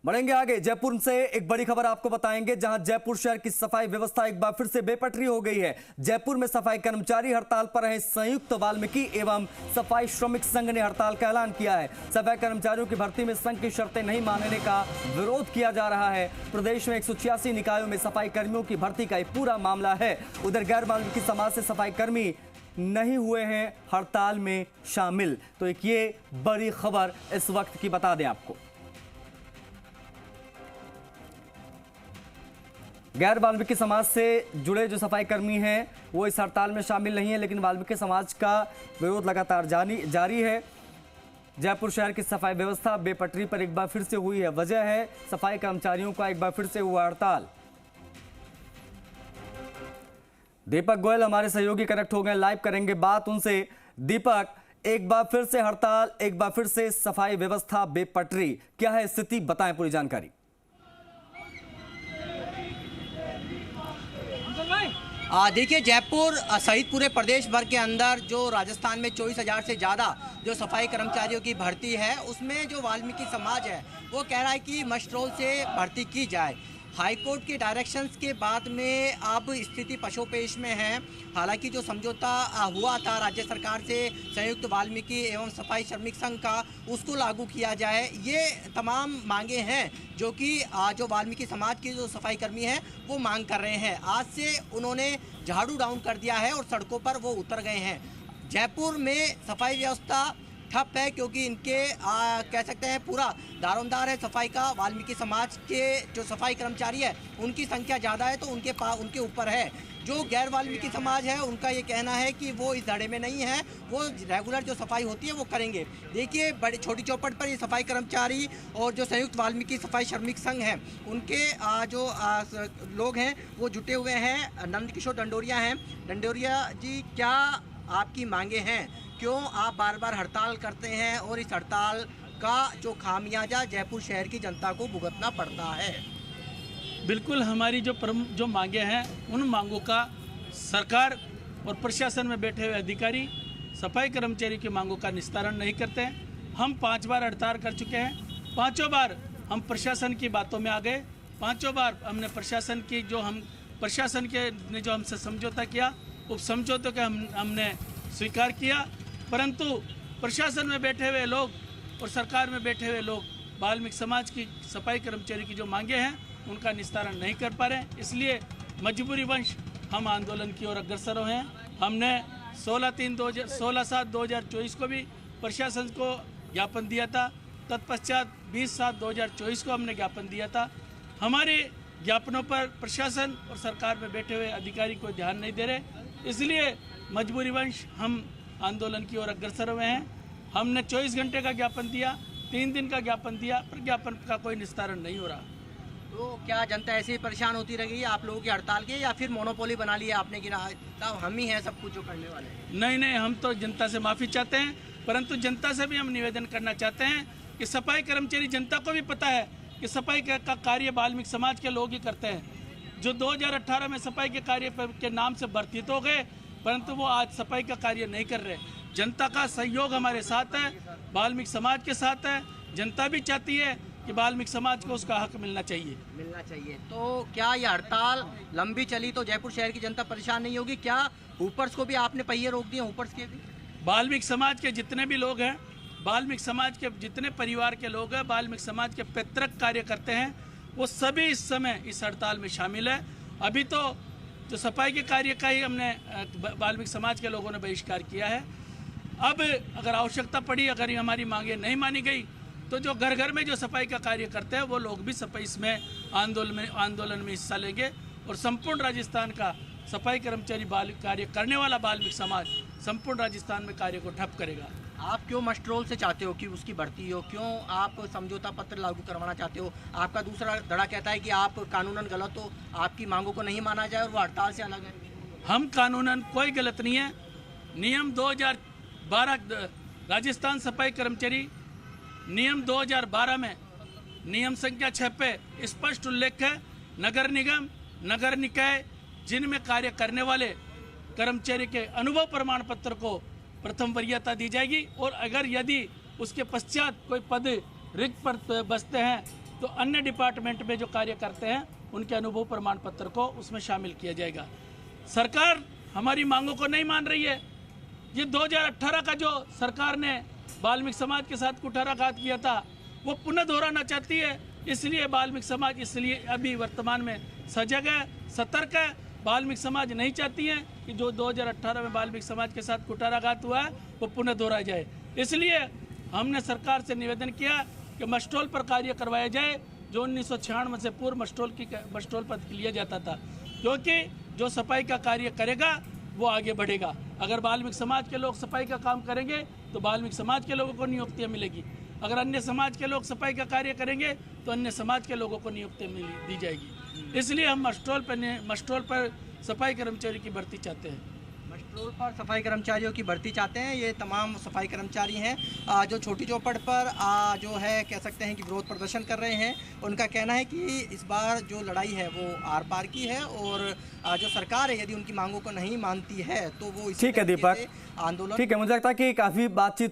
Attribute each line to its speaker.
Speaker 1: बढ़ेंगे आगे। जयपुर से एक बड़ी खबर आपको बताएंगे, जहां जयपुर शहर की सफाई व्यवस्था एक बार फिर से बेपटरी हो गई है। जयपुर में सफाई कर्मचारी हड़ताल पर हैं। संयुक्त वाल्मीकि एवं सफाई श्रमिक संघ ने हड़ताल का ऐलान किया है। सफाई कर्मचारियों की भर्ती में संघ की शर्तें नहीं मानने का विरोध किया जा रहा है। प्रदेश में 186 निकायों में सफाई कर्मियों की भर्ती का एक पूरा मामला है। उधर गैर वाल्मीकि समाज से सफाई कर्मी नहीं हुए हैं हड़ताल में शामिल। तो एक ये बड़ी खबर इस वक्त की बता दें आपको। गैर वाल्मीकि समाज से जुड़े जो सफाई कर्मी हैं वो इस हड़ताल में शामिल नहीं है, लेकिन वाल्मीकि समाज का विरोध लगातार जारी है। जयपुर शहर की सफाई व्यवस्था बेपटरी पर एक बार फिर से हुई है। वजह है सफाई कर्मचारियों का एक बार फिर से हुआ हड़ताल। दीपक गोयल हमारे सहयोगी कनेक्ट हो गए, लाइव करेंगे बात उनसे। दीपक, एक बार फिर से हड़ताल, एक बार फिर से सफाई व्यवस्था बेपटरी, क्या है स्थिति, बताएं पूरी जानकारी।
Speaker 2: देखिए, जयपुर सहित पूरे प्रदेश भर के अंदर जो राजस्थान में 24,000 से ज़्यादा जो सफाई कर्मचारियों की भर्ती है, उसमें जो वाल्मीकि समाज है वो कह रहा है कि मस्ट रोल से भर्ती की जाए। हाईकोर्ट के डायरेक्शंस के बाद में अब स्थिति पशोपेश में है। हालांकि जो समझौता हुआ था राज्य सरकार से संयुक्त वाल्मीकि एवं सफाई श्रमिक संघ का, उसको लागू किया जाए। ये तमाम मांगे हैं जो कि जो वाल्मीकि समाज के जो सफाई कर्मी हैं वो मांग कर रहे हैं। आज से उन्होंने झाड़ू डाउन कर दिया है और सड़कों पर वो उतर गए हैं। जयपुर में सफाई व्यवस्था ठप है क्योंकि इनके कह सकते हैं पूरा दारोमदार है सफाई का। वाल्मीकि समाज के जो सफाई कर्मचारी है उनकी संख्या ज़्यादा है तो उनके ऊपर है। जो गैर वाल्मीकि समाज है उनका ये कहना है कि वो इस धड़े में नहीं है, वो रेगुलर जो सफाई होती है वो करेंगे। देखिए, बड़ी छोटी चौपट पर ये सफाई कर्मचारी और जो संयुक्त वाल्मीकि सफाई श्रमिक संघ हैं उनके जो लोग हैं वो जुटे हुए हैं। नंदकिशोर डंडोरिया हैं। डंडोरिया जी, क्या आपकी मांगे हैं? क्यों आप बार बार हड़ताल करते हैं और इस हड़ताल का जो खामियाजा जयपुर शहर की जनता को भुगतना पड़ता है?
Speaker 3: बिल्कुल, हमारी जो मांगे हैं उन मांगों का सरकार और प्रशासन में बैठे हुए अधिकारी सफाई कर्मचारी की मांगों का निस्तारण नहीं करते हैं। हम 5 बार हड़ताल कर चुके हैं। 5 बार हम प्रशासन की बातों में आ गए। 5 बार हमने प्रशासन के ने जो हमसे समझौता किया उस समझौते का हमने स्वीकार किया, परंतु प्रशासन में बैठे हुए लोग और सरकार में बैठे हुए लोग वाल्मीकि समाज की सफाई कर्मचारी की जो मांगे हैं उनका निस्तारण नहीं कर पा रहे। इसलिए मजबूरीवश हम आंदोलन की ओर अग्रसर हैं। हमने 16/7/2024 को भी प्रशासन को ज्ञापन दिया था। तत्पश्चात 20/7/2024 को हमने ज्ञापन दिया था। हमारे ज्ञापनों पर प्रशासन और सरकार में बैठे हुए अधिकारी कोई ध्यान नहीं दे रहे, इसलिए मजबूरीवश हम आंदोलन की ओर अग्रसर हुए हैं। हमने 24 घंटे का ज्ञापन दिया, 3 दिन का ज्ञापन दिया, पर ज्ञापन का कोई निस्तारण नहीं हो रहा।
Speaker 2: तो क्या जनता ऐसे ही परेशान होती रही है आप लोगों की हड़ताल के, या फिर मोनोपोली बना लिया आपने कि हम ही हैं सब कुछ जो करने वाले?
Speaker 3: नहीं, हम तो जनता से माफ़ी चाहते हैं, परंतु जनता से भी हम निवेदन करना चाहते हैं कि सफाई कर्मचारी, जनता को भी पता है कि सफाई का कार्य वाल्मीकि समाज के लोग ही करते हैं। जो 2018 में सफाई के कार्य के नाम से भर्ती तो हो गए, परंतु वो आज सफाई का कार्य नहीं कर रहे। जनता का सहयोग हमारे साथ है, वाल्मीकि समाज के साथ है। जनता भी चाहती है कि वाल्मीकि समाज को उसका हक मिलना चाहिए।
Speaker 2: तो क्या ये हड़ताल लंबी चली तो जयपुर शहर की जनता परेशान नहीं होगी? क्या ऊपर्स को भी आपने पहिए रोक दिए? ऊपर्स के भी,
Speaker 3: वाल्मीकि समाज के जितने भी लोग हैं, वाल्मीकि समाज के जितने परिवार के लोग हैं, वाल्मीकि समाज के पैतृक कार्य करते हैं, वो सभी इस समय इस हड़ताल में शामिल है। अभी तो जो सफाई के कार्य का ही हमने वाल्मीकि समाज के लोगों ने बहिष्कार किया है। अब अगर आवश्यकता पड़ी, अगर ये हमारी मांगे नहीं मानी गई, तो जो घर घर में जो सफाई का कार्य करते हैं वो लोग भी सफाई इसमें आंदोलन में हिस्सा लेंगे और संपूर्ण राजस्थान का सफाई कर्मचारी कार्य करने वाला वाल्मीकि समाज संपूर्ण राजस्थान में कार्य को ठप करेगा।
Speaker 2: आप क्यों मस्ट रोल से चाहते हो कि उसकी भर्ती हो? क्यों आप समझौता पत्र लागू करवाना चाहते हो? आपका दूसरा धड़ा कहता है कि आप कानूनन गलत हो, आपकी मांगों को नहीं माना जाए और वो हड़ताल से अलग है।
Speaker 3: हम कानूनन कोई गलत नहीं है। नियम 2012 राजस्थान सफाई कर्मचारी नियम 2012 में नियम संख्या 6 पे स्पष्ट उल्लेख है, नगर निगम, नगर निकाय जिनमें कार्य करने वाले कर्मचारी के अनुभव प्रमाण पत्र को प्रथम वरीयता दी जाएगी और अगर यदि उसके पश्चात कोई पद रिक्त पर बचते हैं तो अन्य डिपार्टमेंट में जो कार्य करते हैं उनके अनुभव प्रमाण पत्र को उसमें शामिल किया जाएगा। सरकार हमारी मांगों को नहीं मान रही है। ये 2018 का जो सरकार ने वाल्मीकि समाज के साथ कुठाराघात किया था वो पुनः दोहराना चाहती है। इसलिए वाल्मीकि समाज इसलिए अभी वर्तमान में सजग है, सतर्क है। वाल्मीकि समाज नहीं चाहती है कि जो 2018 में वाल्मीकि समाज के साथ कुठाराघात हुआ है वो पुनः दोहराया जाए। इसलिए हमने सरकार से निवेदन किया कि मस्टोल पर कार्य करवाया जाए, जो 1996 से पूर्व मस्टोल पर लिया जाता था, क्योंकि जो सफाई का कार्य करेगा वो आगे बढ़ेगा। अगर वाल्मीकि समाज के लोग सफाई का काम करेंगे तो वाल्मीकि समाज के लोगों को नियुक्तियाँ मिलेगी। अगर अन्य समाज के लोग सफाई का कार्य करेंगे तो अन्य समाज के लोगों को नियुक्तियाँ दी जाएगी। इसलिए हम मस्टोल पर सफाई कर्मचारी की भर्ती चाहते हैं।
Speaker 2: मस्टोल पर सफाई कर्मचारियों की भर्ती चाहते हैं। ये तमाम सफाई कर्मचारी हैं जो छोटी चौपड़ पर जो है कह सकते हैं कि विरोध प्रदर्शन कर रहे हैं। उनका कहना है कि इस बार जो लड़ाई है वो आर पार की है और जो सरकार है यदि उनकी मांगों को नहीं मानती है तो वो इसी
Speaker 1: ठीक है दीपक,
Speaker 2: आंदोलन।
Speaker 1: ठीक है, मुझे लगता है कि काफ़ी बातचीत